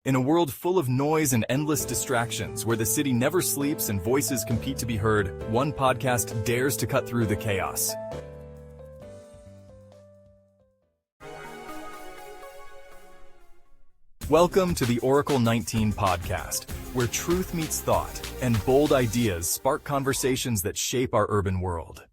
In a world full of noise and endless distractions, where the city never sleeps and voices compete to be heard, one podcast dares to cut through the chaos. Welcome to the Oracle 19 podcast, where truth meets thought and bold ideas spark conversations that shape our urban world.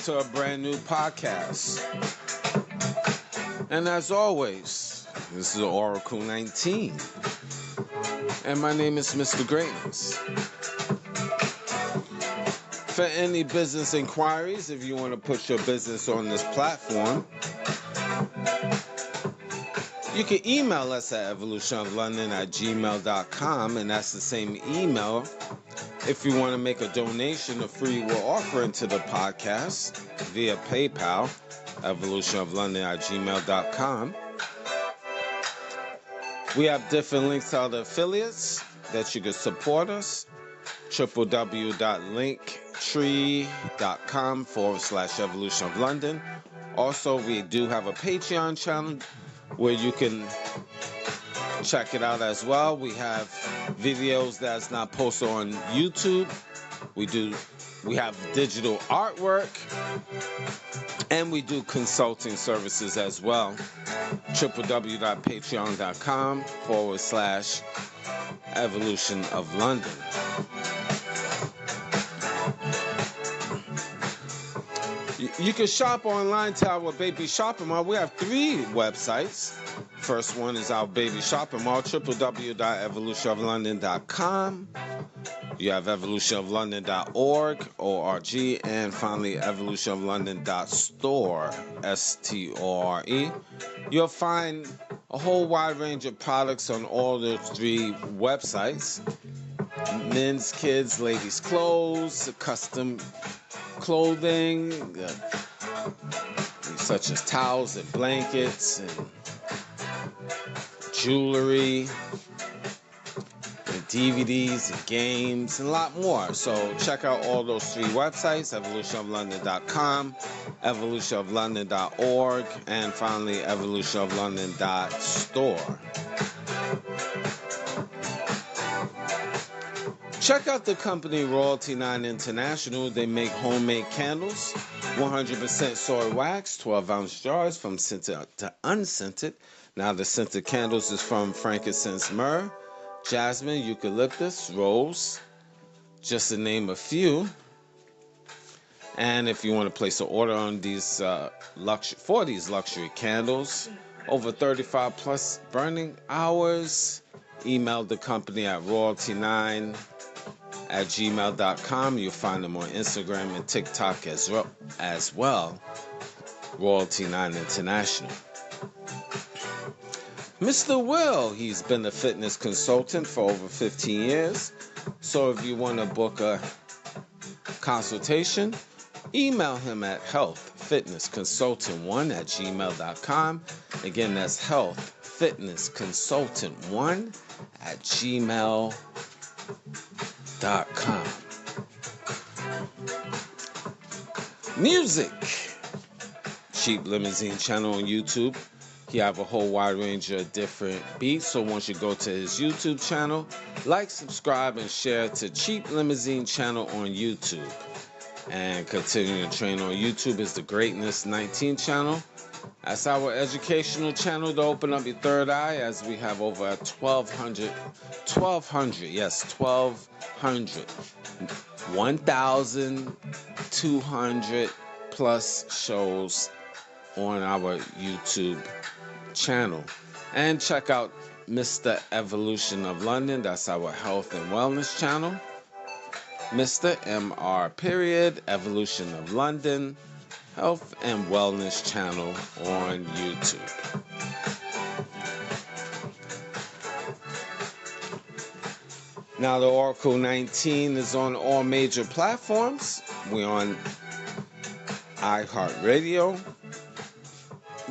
To a brand new podcast. And as always, this is Oracle 19. And my name is Mr. Greatness. For any business inquiries, if you want to put your business on this platform, you can email us at evolutionoflondon@gmail.com, and that's the same email if you want to make a donation, a free will offering to the podcast via PayPal, evolutionoflondon@gmail.com. We have different links to other affiliates that you can support us. www.linktree.com/evolutionoflondon. Also, we do have a Patreon channel where you can check it out as well. We have videos that's not posted on YouTube. We have digital artwork, and we do consulting services as well. www.patreon.com/evolutionoflondon. You can shop online to our baby shopping mall. We have 3 websites. First one is our baby shopping mall, www.evolutionoflondon.com. You have evolutionoflondon.org, O-R-G, and finally evolutionoflondon.store, S-T-O-R-E. You'll find a whole wide range of products on all those 3 websites. Men's, kids, ladies' clothes, custom clothing, such as towels and blankets and jewelry, and DVDs and games, and a lot more. So check out all those 3 websites, evolutionoflondon.com, evolutionoflondon.org, and finally evolutionoflondon.store. Check out the company Royalty 9 International. They make homemade candles, 100% soy wax, 12-ounce jars from scented to unscented. Now, the scented candles is from frankincense, myrrh, jasmine, eucalyptus, rose, just to name a few. And if you want to place an order on these luxury candles, over 35 plus burning hours, email the company at royalty9@gmail.com. You'll find them on Instagram and TikTok as well. Royalty 9 International. Mr. Will, he's been a fitness consultant for over 15 years. So if you want to book a consultation, email him at healthfitnessconsultant1@gmail.com. Again, that's healthfitnessconsultant1@gmail.com. Music. Cheap Limousine channel on YouTube. He have a whole wide range of different beats. So once you go to his YouTube channel, like, subscribe, and share to Cheap Limousine channel on YouTube. And continuing to train on YouTube is the Greatness 19 channel. That's our educational channel to open up your third eye, as we have over 1,200 plus shows on our YouTube channel. And check out Mr. Evolution of London, that's our health and wellness channel. Mr. MR period, Evolution of London, health and wellness channel on YouTube. Now the Oracle 19 is on all major platforms. We're on iHeartRadio,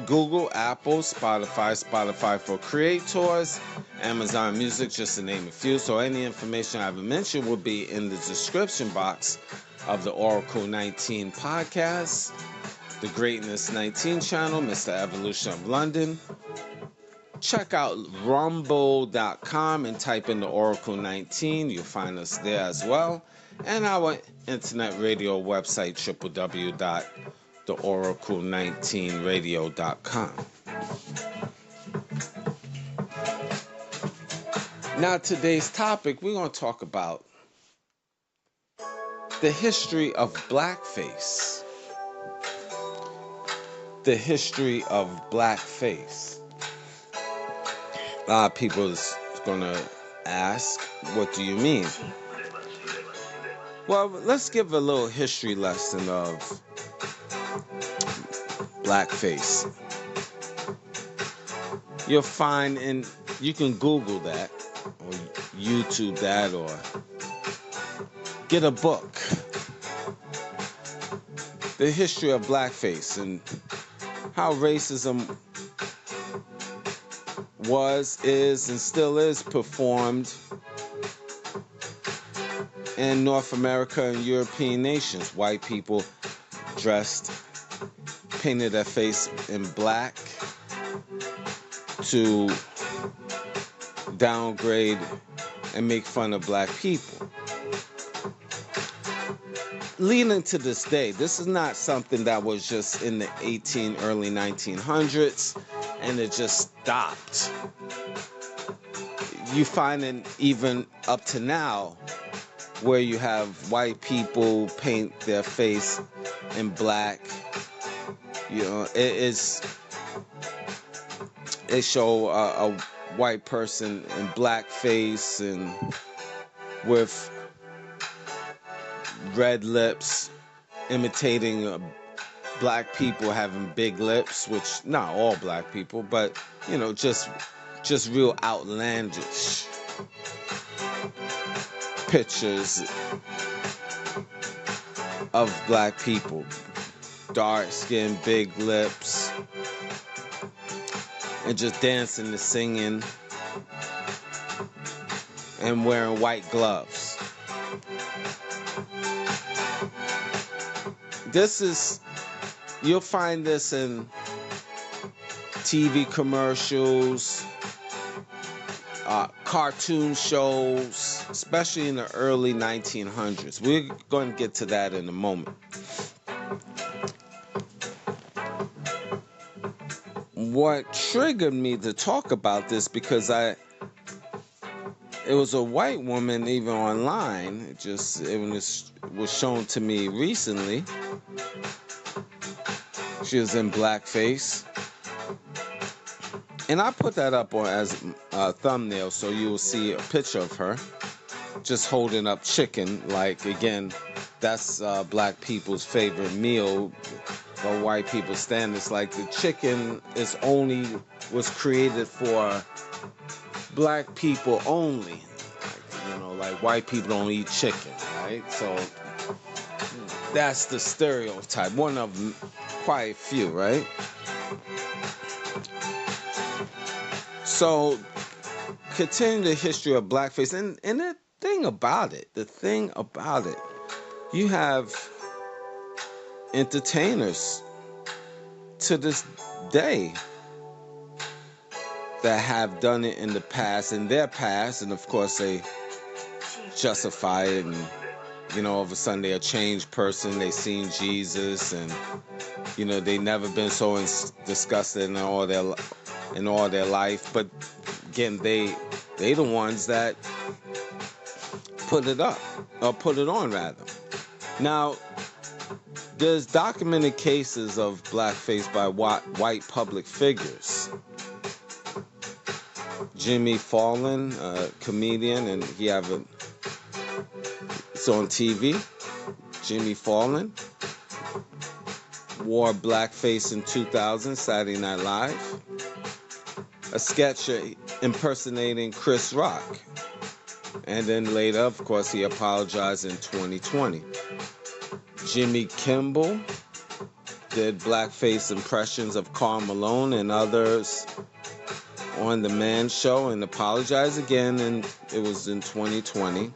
Google, Apple, Spotify for Creators, Amazon Music, just to name a few. So any information I've mentioned will be in the description box of the Oracle 19 podcast, the Greatness 19 channel, Mr. Evolution of London. Check out rumble.com and type in the Oracle 19. You'll find us there as well. And our internet radio website, www.theoracle19radio.com. Now, today's topic, we're going to talk about the history of blackface. The history of blackface. A lot of people is going to ask, what do you mean? Well, let's give a little history lesson of blackface. You'll find, and you can Google that, or YouTube that, or get a book. The history of blackface and how racism was, is, and still is performed in North America and European nations. White people dressed, painted their face in black to downgrade and make fun of black people. Leading to this day, this is not something that was just in the early 1900s, and it just stopped. You find it even up to now, where you have white people paint their face in black. You know, they show a white person in blackface and with red lips, imitating black people having big lips, which not all black people, but you know, just real outlandish pictures of black people, dark skin, big lips, and just dancing and singing and wearing white gloves. You'll find this in TV commercials, cartoon shows, especially in the early 1900s. We're going to get to that in a moment. What triggered me to talk about this, because it was a white woman, even online. It was shown to me recently. She was in blackface, and I put that up as a thumbnail, so you will see a picture of her just holding up chicken. Like, again, that's black people's favorite meal. The white people stand. It's like the chicken was created for black people only. Like white people don't eat chicken, right? So that's the stereotype. One of them, quite a few, right? So continue the history of blackface, and the thing about it, you have entertainers to this day that have done it in their past, and of course they justify it, and all of a sudden they're a changed person. They seen Jesus, and they never been so disgusted in all their life. But again, they the ones that put it up, or put it on rather. Now, there's documented cases of blackface by white public figures. Jimmy Fallon, a comedian, and it's on TV. Jimmy Fallon wore blackface in 2000, Saturday Night Live. A sketch impersonating Chris Rock. And then later, of course, he apologized in 2020. Jimmy Kimmel did blackface impressions of Karl Malone and others on The Man Show and apologized again, and it was in 2020.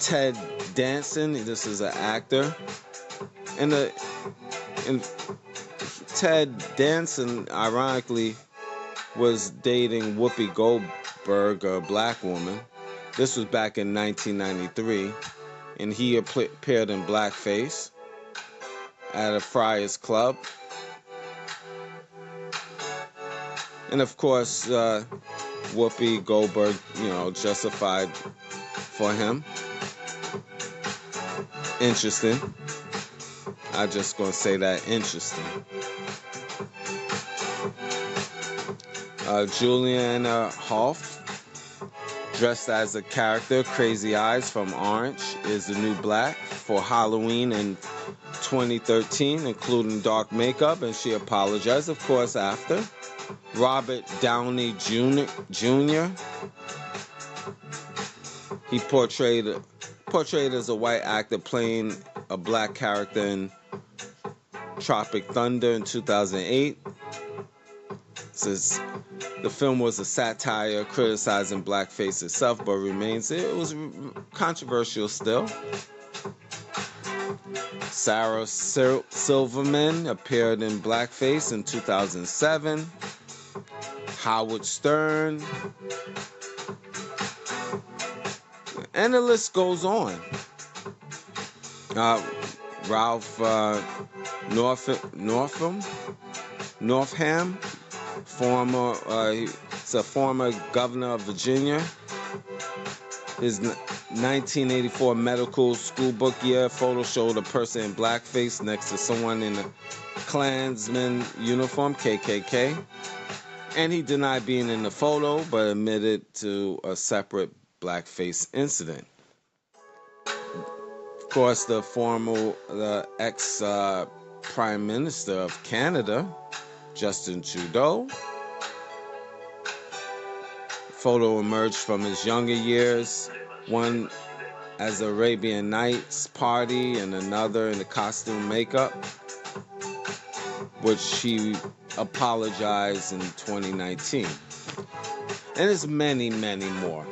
Ted Danson, this is an actor, and Ted Danson, ironically, was dating Whoopi Goldberg, a black woman. This was back in 1993, and he appeared in blackface at a Friars Club. And of course, Whoopi Goldberg, justified for him. Interesting. I'm just going to say that, interesting. Juliana Hough, dressed as a character, Crazy Eyes from Orange, is the new black for Halloween in 2013, including dark makeup, and she apologized, of course, after. Robert Downey Jr. He portrayed as a white actor playing a black character in Tropic Thunder in 2008. Says the film was a satire criticizing blackface itself, but it was controversial still. Sarah Silverman appeared in blackface in 2007. Howard Stern. And the list goes on. Ralph Northam, he's a former governor of Virginia. His 1984 medical school book year photo showed a person in blackface next to someone in a Klansman uniform, KKK. And he denied being in the photo, but admitted to a separate blackface incident. Of course, the ex-Prime Minister of Canada, Justin Trudeau. Photo emerged from his younger years, one as Arabian Nights party and another in the costume makeup, which he apologized in 2019. And there's many, many more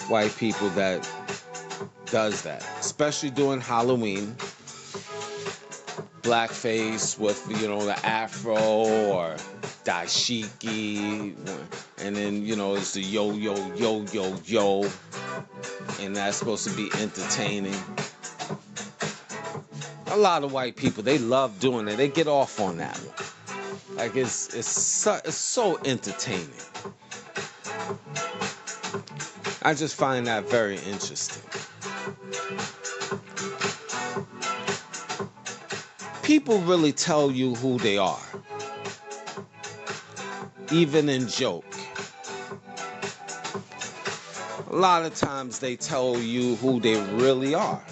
white people that does that, especially during Halloween. Blackface with, the afro or dashiki, and then, it's the yo, and that's supposed to be entertaining. A lot of white people, they love doing it. They get off on that one. Like, it's so entertaining. I just find that very interesting. People really tell you who they are, even in joke. A lot of times they tell you who they really are.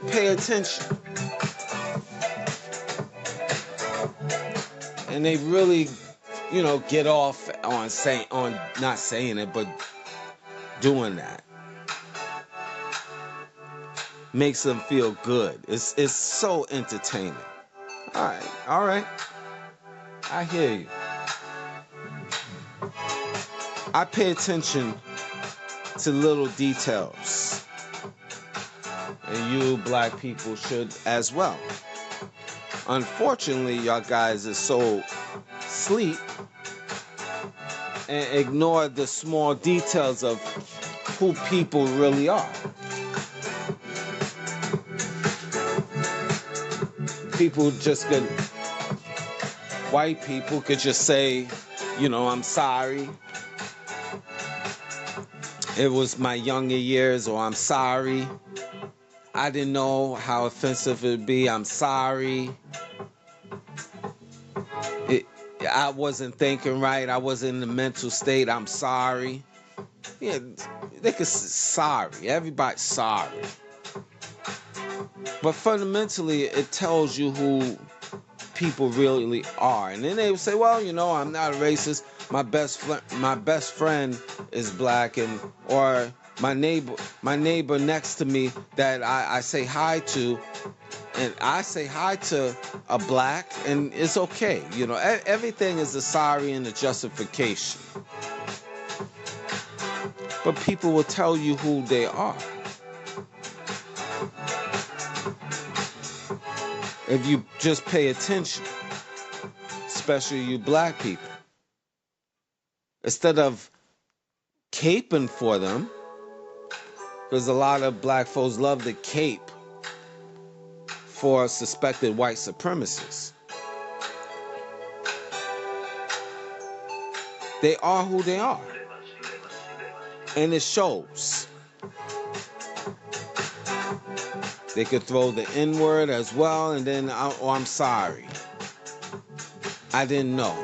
Pay attention. And they really, get off on not saying it, but doing that. Makes them feel good. It's so entertaining. All right. I hear you. I pay attention to little details. And you black people should as well. Unfortunately, y'all guys are so sleep and ignore the small details of who people really are. White people could just say, I'm sorry. It was my younger years, or I'm sorry. I didn't know how offensive it would be. I'm sorry. I wasn't thinking right. I wasn't in the mental state. I'm sorry. Yeah, they could sorry. Everybody's sorry. But fundamentally, it tells you who people really are. And then they would say, well, I'm not a racist. My best friend is black, or my neighbor next to me that I say hi to, and I say hi to a black, and it's okay. Everything is a sorry and a justification. But people will tell you who they are. If you just pay attention, especially you black people. Instead of caping for them, because a lot of black folks love to cape for suspected white supremacists. They are who they are. And it shows. They could throw the N-word as well, and then, I'm sorry. I didn't know.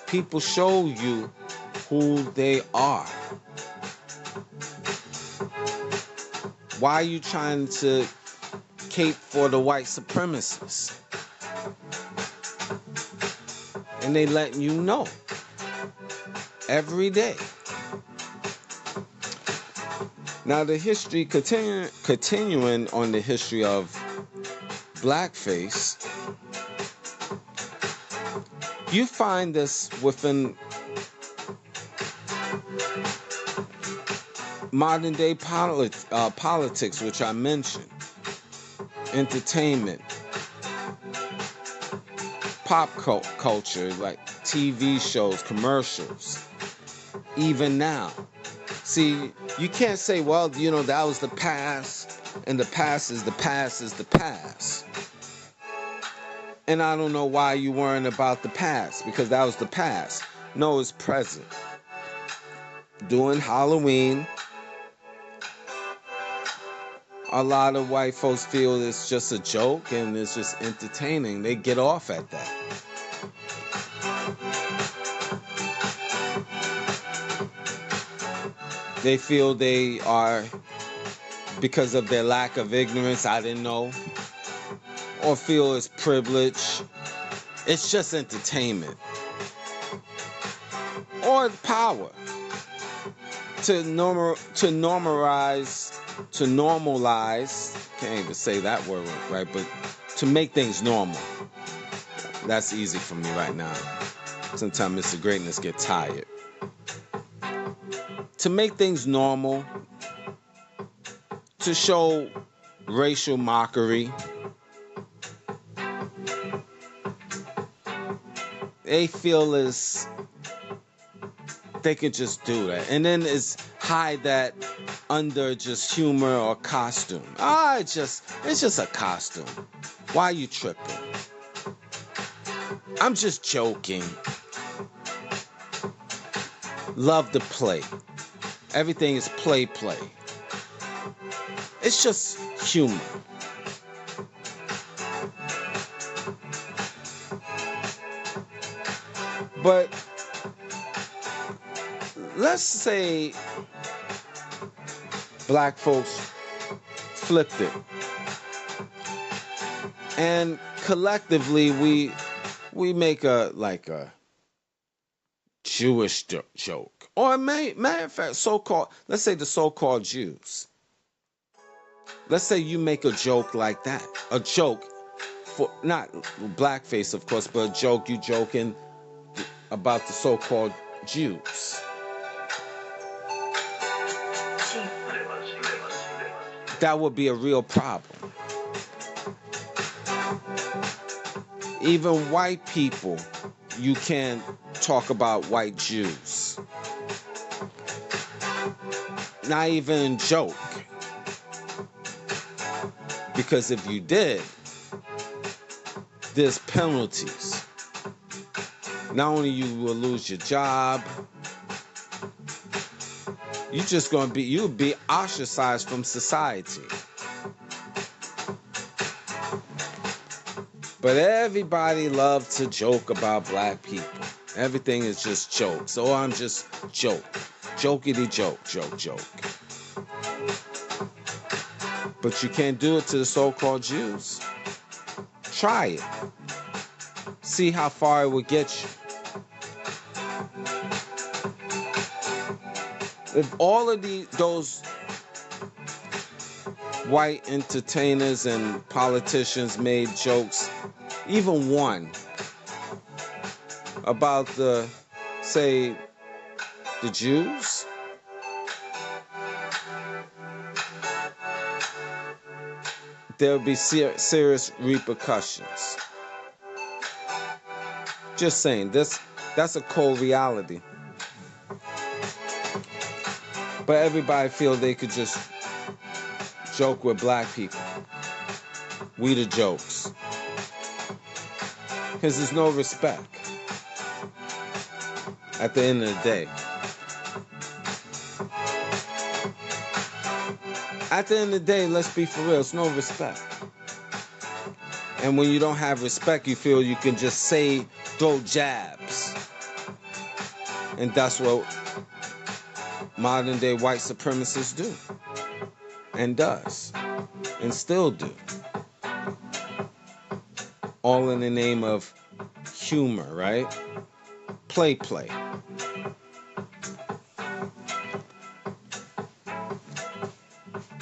People show you who they are. Why are you trying to cape for the white supremacists? And they letting you know every day. Now the history, continuing on the history of blackface, you find this within modern day politics, which I mentioned, entertainment, pop culture, like TV shows, commercials, even now. See, you can't say, well, that was the past, and the past is the past is the past. And I don't know why you worrying about the past, because that was the past. No, it's present. During Halloween, a lot of white folks feel it's just a joke and it's just entertaining. They get off at that. They feel they are, because of their lack of ignorance, I didn't know, or feel it's privilege. It's just entertainment. Or power. To normalize, can't even say that word right, but to make things normal. That's easy for me right now. Sometimes Mr. Greatness get tired. To make things normal, to show racial mockery. They feel as they could just do that. And then it's hide that under just humor or costume. It's just a costume. Why are you tripping? I'm just joking. Love to play. Everything is play. It's just humor. But let's say black folks flipped it, and collectively we make a Jewish joke, or matter of fact, let's say the so-called Jews. Let's say you make a joke like that, a joke for not blackface, of course, but a joke you joking about the so-called Jews. That would be a real problem. Even white people, you can't talk about white Jews. Not even joke. Because if you did, there's penalties. Not only you will lose your job, you'll be ostracized from society. But everybody loves to joke about black people. Everything is just jokes. Oh, I'm just joke. Jokety joke, joke, joke. But you can't do it to the so-called Jews. Try it. See how far it would get you. If all of those white entertainers and politicians made jokes, even one, about the Jews, there would be serious repercussions. Just saying, that's a cold reality. But everybody feel they could just joke with black people. We the jokes. Because there's no respect at the end of the day. At the end of the day, let's be for real, it's no respect. And when you don't have respect, you feel you can just throw jabs. And that's what modern day white supremacists do. And does. And still do. All in the name of humor, right? Play.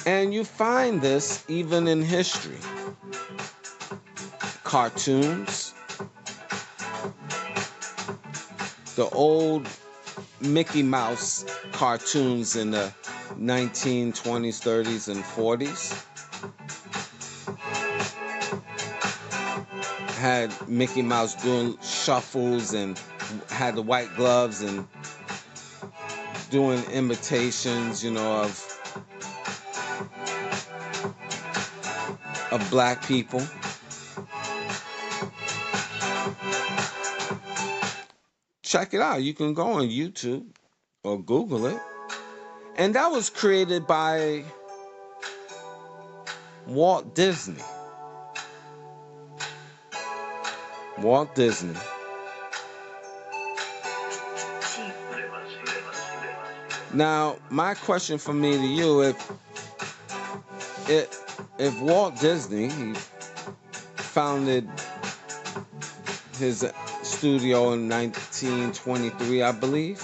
And you find this even in history. Cartoons. The old Mickey Mouse cartoons in the 1920s, 30s, and 40s had Mickey Mouse doing shuffles and had the white gloves and doing imitations, of black people. Check it out. You can go on YouTube or Google it. And that was created by Walt Disney. Walt Disney. Now, my question from me to you, if Walt Disney, he founded his studio in 1923, I believe,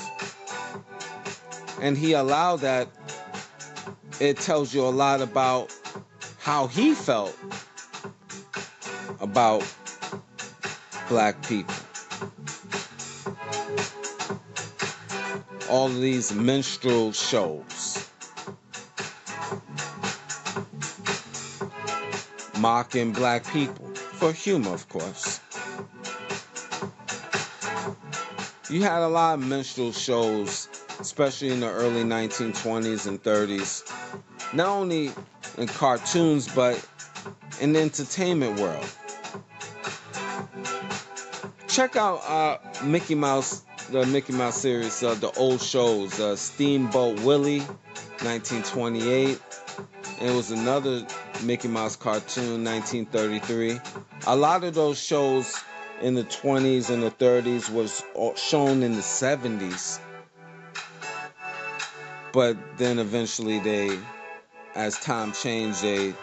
and he allowed that, it tells you a lot about how he felt about black people. All of these minstrel shows, mocking black people for humor, of course. You had a lot of minstrel shows, especially in the early 1920s and 30s, not only in cartoons, but in the entertainment world. Check out Mickey Mouse, the Mickey Mouse series, the old shows, Steamboat Willie, 1928. And it was another Mickey Mouse cartoon, 1933. A lot of those shows in the 20s and the 30s was shown in the 70s. But then eventually as time changed, they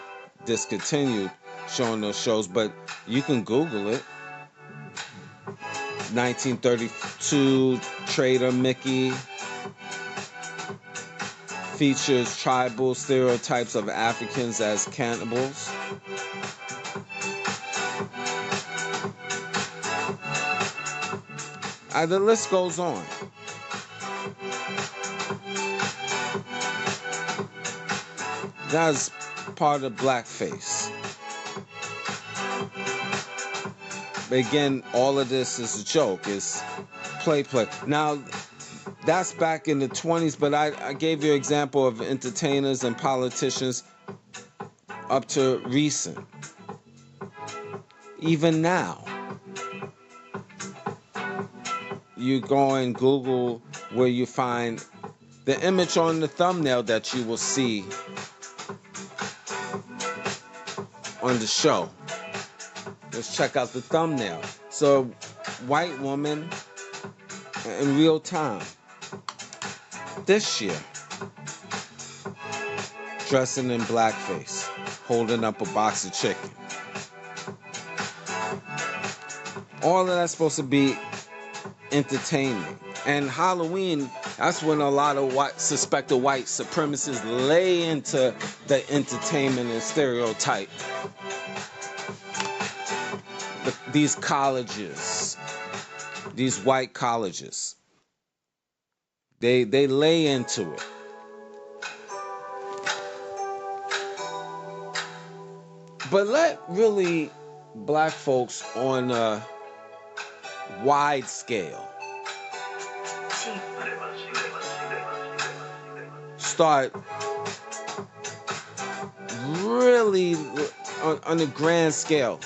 discontinued showing those shows. But you can Google it. 1932 Trader Mickey features tribal stereotypes of Africans as cannibals. The list goes on. That's part of blackface. But again, all of this is a joke. It's play. Now, that's back in the 20s, but I gave you an example of entertainers and politicians up to recent. Even now, you go and Google where you find the image on the thumbnail that you will see on the show Let's check out the thumbnail. So, white woman in real time this year, dressing in blackface, holding up a box of chicken. All of that's supposed to be entertainment. And Halloween, that's when a lot of suspected white supremacists lay into the entertainment and stereotype. These colleges, these white colleges, they lay into it. But let really black folks on a wide scale start really on a grand scale,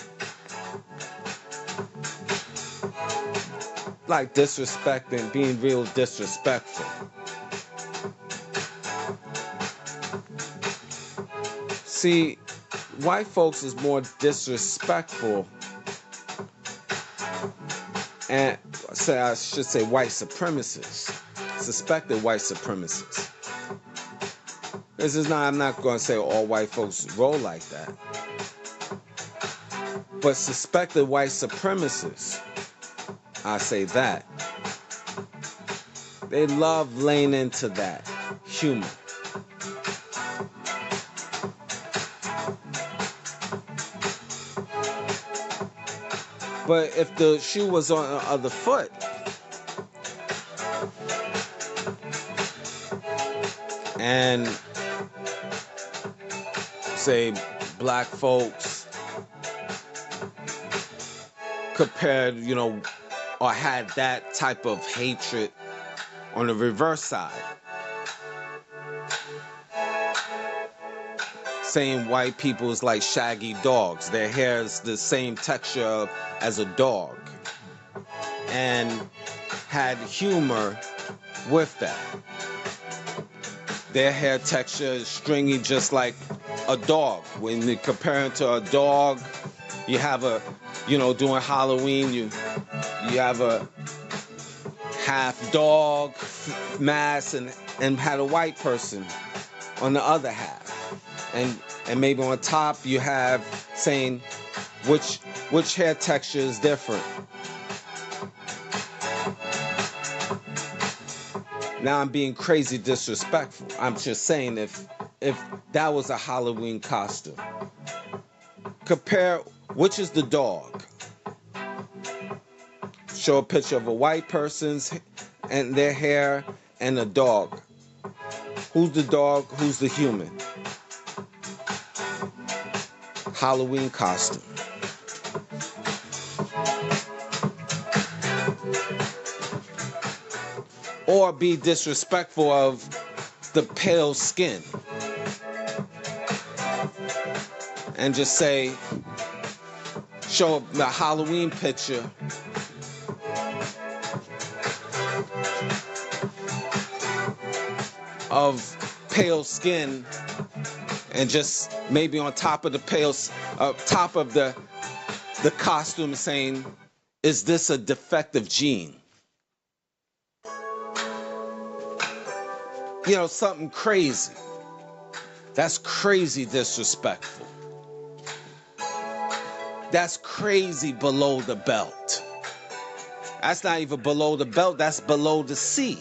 like disrespecting, being real disrespectful. See, white folks is more disrespectful, and I should say white supremacists, suspected white supremacists. This is not, I'm not going to say all white folks roll like that, but suspected white supremacists, I say that, they love laying into that humor. But if the shoe was on the other foot, and say black folks compared, or had that type of hatred on the reverse side, saying white people is like shaggy dogs, their hair is the same texture as a dog, and had humor with that. Their hair texture is stringy just like a dog. When you compare it to a dog, you have during Halloween, you have a half dog mask and had a white person on the other half. And maybe on top you have saying which hair texture is different. Now I'm being crazy disrespectful. I'm just saying if that was a Halloween costume. Compare which is the dog. Show a picture of a white person's and their hair and a dog. Who's the dog? Who's the human? Halloween costume. Or be disrespectful of the pale skin and just say, show the Halloween picture of pale skin, and just maybe on top of the top of the costume saying, is this a defective gene? Something crazy. That's crazy disrespectful. That's crazy below the belt. That's not even below the belt, that's below the sea.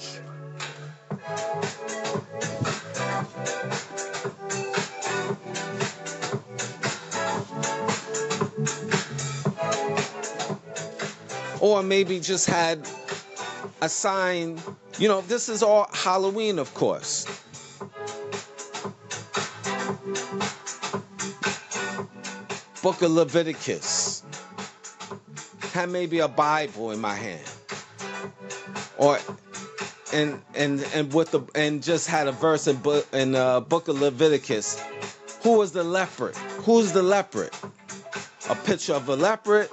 Or maybe just had a sign, this is all Halloween, of course. Book of Leviticus. Had maybe a Bible in my hand. Or and just had a verse in Book of Leviticus. Who was the leopard? Who's the leopard? A picture of a leopard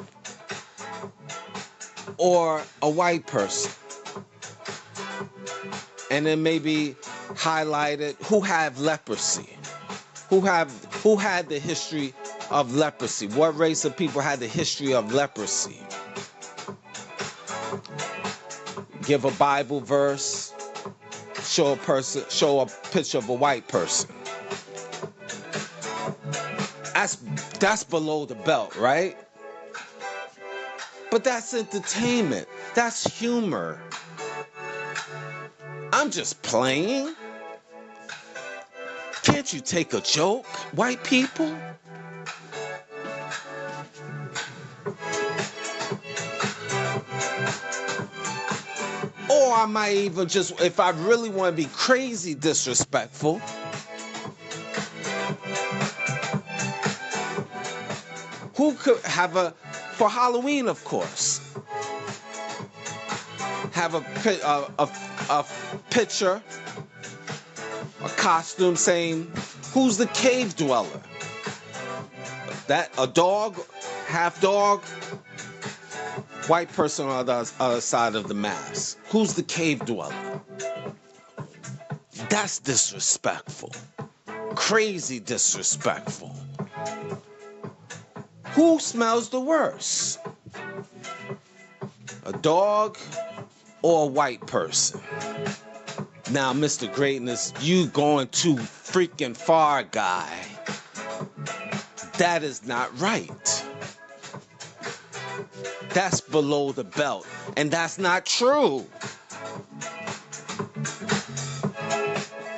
or a white person? And then maybe highlighted who have leprosy, who had the history of leprosy? What race of people had the history of leprosy? Give a Bible verse, show a picture of a white person. That's below the belt, right? But that's entertainment. That's humor. I'm just playing. Can't you take a joke, white people? Or I might even just, if I really want to be crazy disrespectful, who could have for Halloween, of course, have a picture, a costume saying, who's the cave dweller? That a dog, half dog, white person on the other side of the mask. Who's the cave dweller? That's disrespectful. Crazy disrespectful. Who smells the worst? A dog or a white person? Now, Mr. Greatness, you going too freaking far, guy. That is not right. That's below the belt, and that's not true.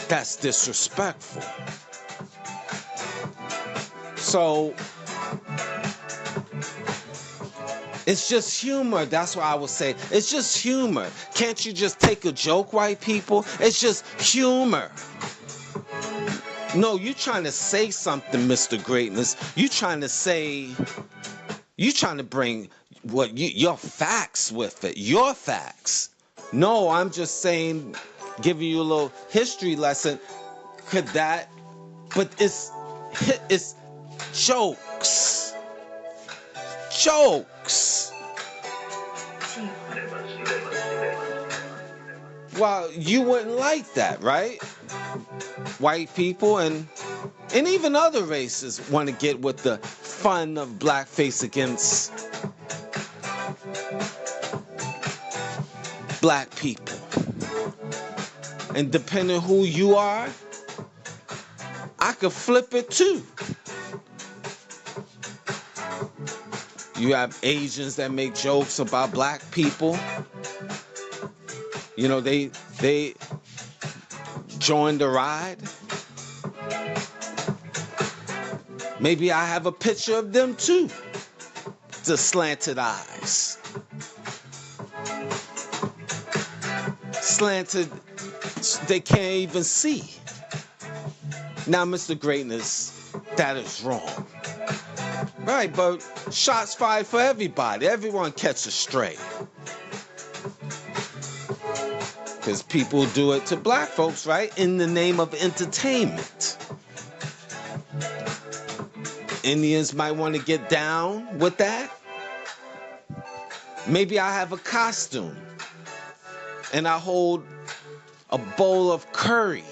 That's disrespectful. So, it's just humor. That's what I would say. It's just humor. Can't you just take a joke, white people? It's just humor. No, you trying to say something, Mr. Greatness. You trying to bring your facts with it. Your facts. No, I'm just saying, giving you a little history lesson. But it's jokes. Jokes. Well, you wouldn't like that, right? White people and even other races want to get with the fun of blackface against black people. And depending who you are, I could flip it too. You have Asians that make jokes about black people. You know, they join the ride. Maybe I have a picture of them too. The slanted eyes. Slanted, they can't even see. Now, Mr. Greatness, that is wrong. Right, but shots fired for everybody. Everyone catch a stray. Because people do it to black folks, right? In the name of entertainment. Indians might want to get down with that. Maybe I have a costume and I hold a bowl of curry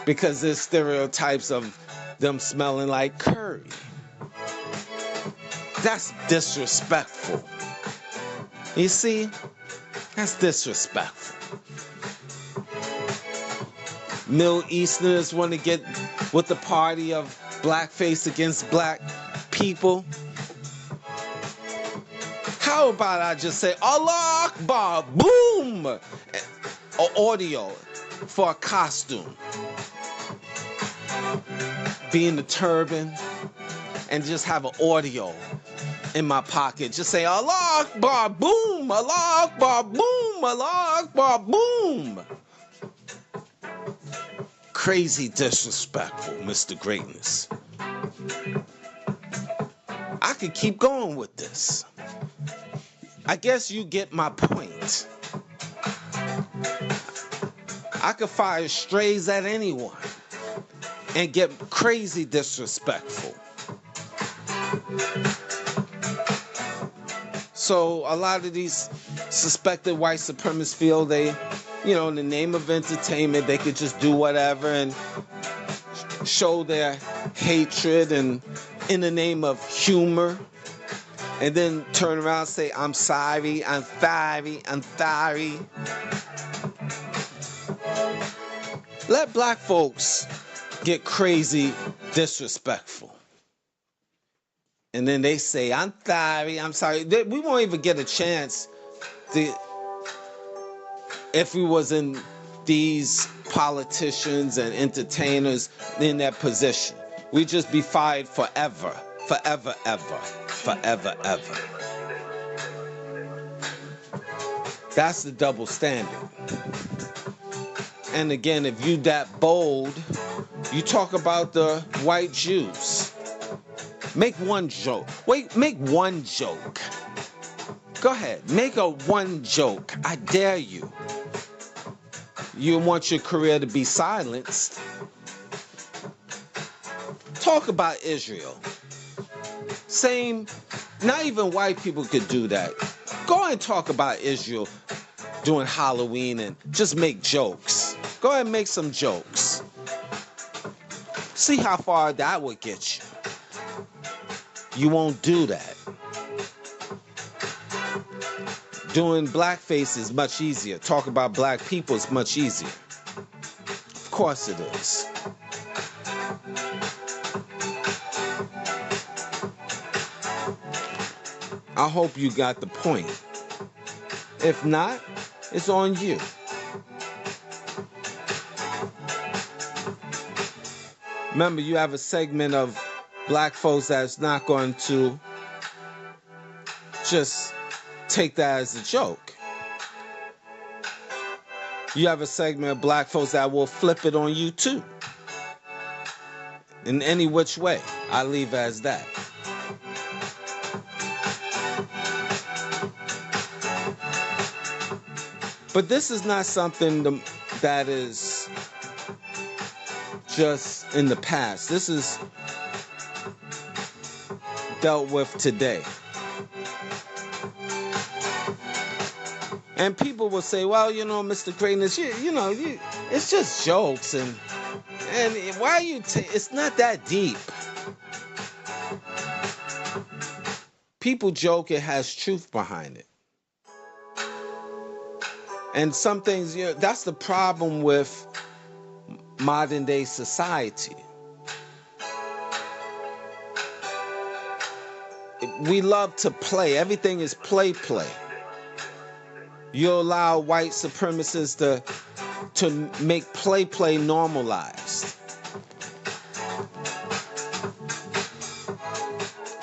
because there's stereotypes of them smelling like curry. That's disrespectful. You see? That's disrespectful. Middle Easterners want to get with the party of blackface against black people. How about I just say Allah Akbar, boom, or audio for a costume. Be in the turban and just have an audio in my pocket. Just say Allah Akbar, boom, Allah Akbar, boom, Allah Akbar, boom. Crazy disrespectful, Mr. Greatness. I could keep going with this. I guess you get my point. I could fire strays at anyone and get crazy disrespectful. So a lot of these suspected white supremacists feel they, in the name of entertainment, they could just do whatever and show their hatred and in the name of humor, and then turn around and say, I'm sorry, I'm sorry, I'm sorry. Let black folks get crazy disrespectful. And then they say, I'm sorry, I'm sorry. We won't even get a chance to, if we was in these politicians and entertainers in that position. We'd just be fired forever, forever, ever, forever, ever. That's the double standard. And again, if you that bold, you talk about the white Jews. Make one joke. Wait, make one joke. Go ahead, make one joke. I dare you. You want your career to be silenced. Talk about Israel. Same, not even white people could do that. Go and talk about Israel during Halloween and just make jokes. Go ahead and make some jokes. See how far that would get you. You won't do that. Doing blackface is much easier. Talk about black people is much easier. Of course it is. I hope you got the point. If not, it's on you. Remember, you have a segment of black folks that's not going to just take that as a joke. You have a segment of black folks that will flip it on you too. In any which way, I leave it as that. But this is not something that is just in the past. This is dealt with today. And people will say, well, you know, Mr. Greatness, it's just jokes. And why are you, it's not that deep. People joke, it has truth behind it. And some things, that's the problem with modern day society. We love to play. Everything is play. You allow white supremacists to make play normalized.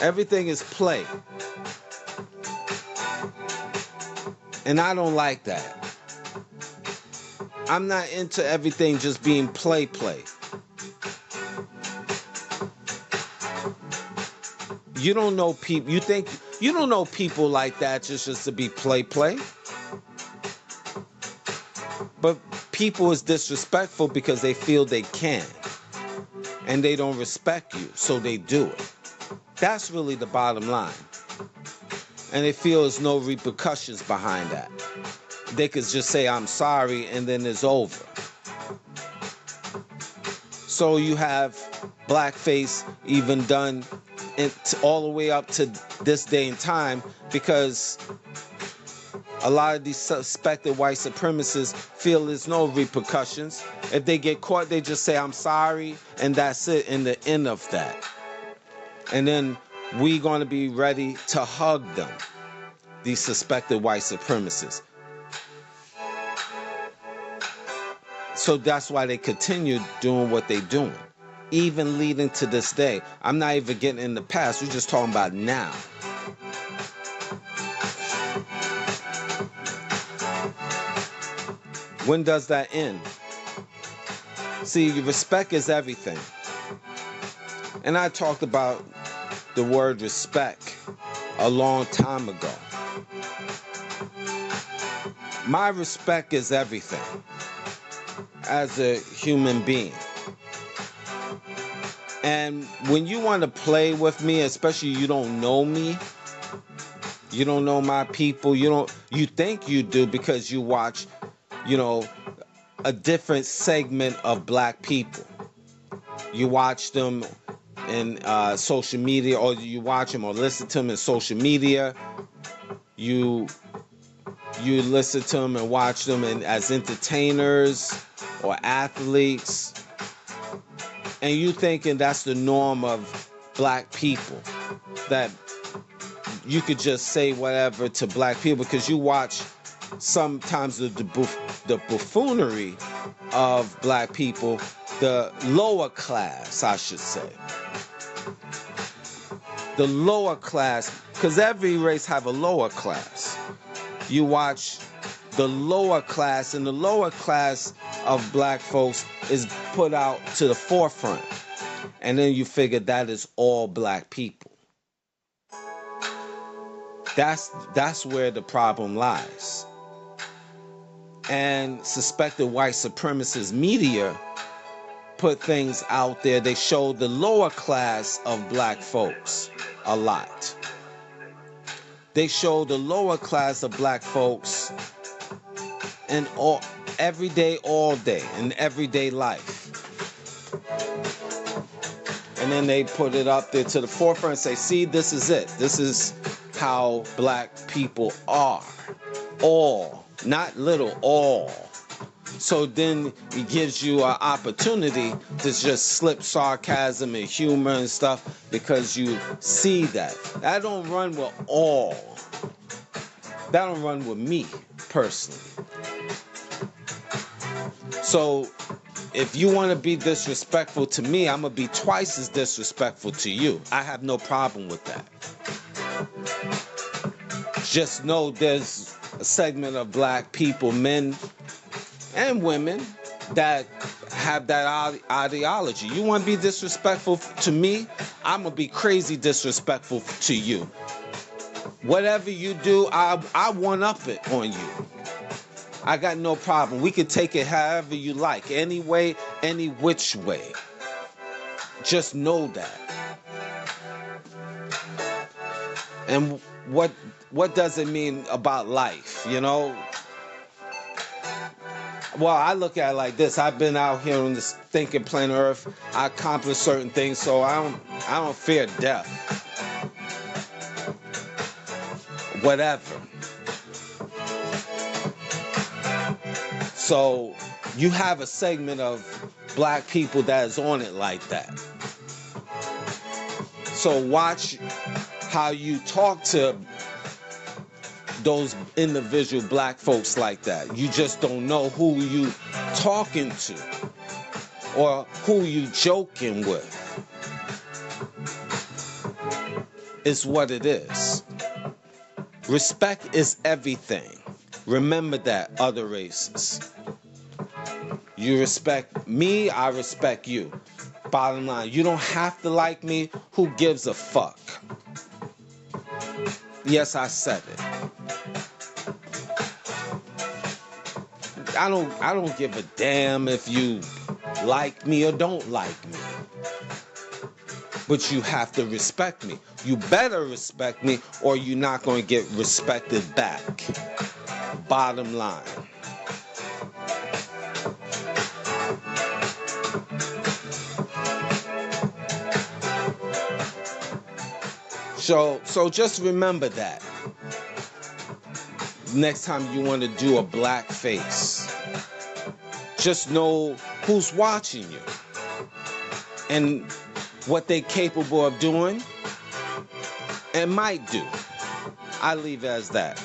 Everything is play. And I don't like that. I'm not into everything just being play. You don't know people. You think you don't know people like that just to be play. But people is disrespectful because they feel they can, and they don't respect you, so they do it. That's really the bottom line. And they feel there's no repercussions behind that. They could just say, I'm sorry, and then it's over. So you have blackface even done all the way up to this day and time, because a lot of these suspected white supremacists feel there's no repercussions. If they get caught, they just say, I'm sorry, and that's it, and the end of that. And then we're going to be ready to hug them, these suspected white supremacists. So that's why they continue doing what they're doing, even leading to this day. I'm not even getting in the past. We're just talking about now. When does that end? See, respect is everything. And I talked about the word respect a long time ago. My respect is everything as a human being. And when you want to play with me, especially you don't know me, you don't know my people, you think you do because you watch, a different segment of black people. You watch them in social media, or you watch them or listen to them in social media. You listen to them and watch them as entertainers or athletes, and you thinking that's the norm of black people, that you could just say whatever to black people because you watch sometimes the buffoonery of black people, the lower class, I should say. The lower class, because every race have a lower class. You watch the lower class, and the lower class of black folks is put out to the forefront. And then you figure that is all black people. That's where the problem lies. And suspected white supremacist media put things out there. They showed the lower class of black folks a lot. They showed the lower class of black folks in every day, all day, in everyday life. And then they put it up there to the forefront and say, see, this is it. This is how black people are. All, not little, all. So then it gives you an opportunity to just slip sarcasm and humor and stuff because you see that. That don't run with all. That don't run with me, personally. So if you want to be disrespectful to me, I'm going to be twice as disrespectful to you. I have no problem with that. Just know there's a segment of black people, men and women, that have that ideology. You want to be disrespectful to me? I'm going to be crazy disrespectful to you. Whatever you do, I one-up it on you. I got no problem. We could take it however you like. Any way, any which way. Just know that. And what does it mean about life, you know? Well, I look at it like this. I've been out here on this thinking planet Earth. I accomplished certain things, so I don't fear death. Whatever. So you have a segment of black people that is on it like that. So watch how you talk to those individual black folks like that. You just don't know who you talking to or who you joking with. It's what it is. Respect is everything. Remember that, other races. You respect me, I respect you. Bottom line, you don't have to like me. Who gives a fuck? Yes, I said it. I don't give a damn if you like me or don't like me. But you have to respect me. You better respect me or you're not going to get respected back. Bottom line. So just remember that. Next time you want to do a black face, just know who's watching you and what they're capable of doing and might do. I leave it as that.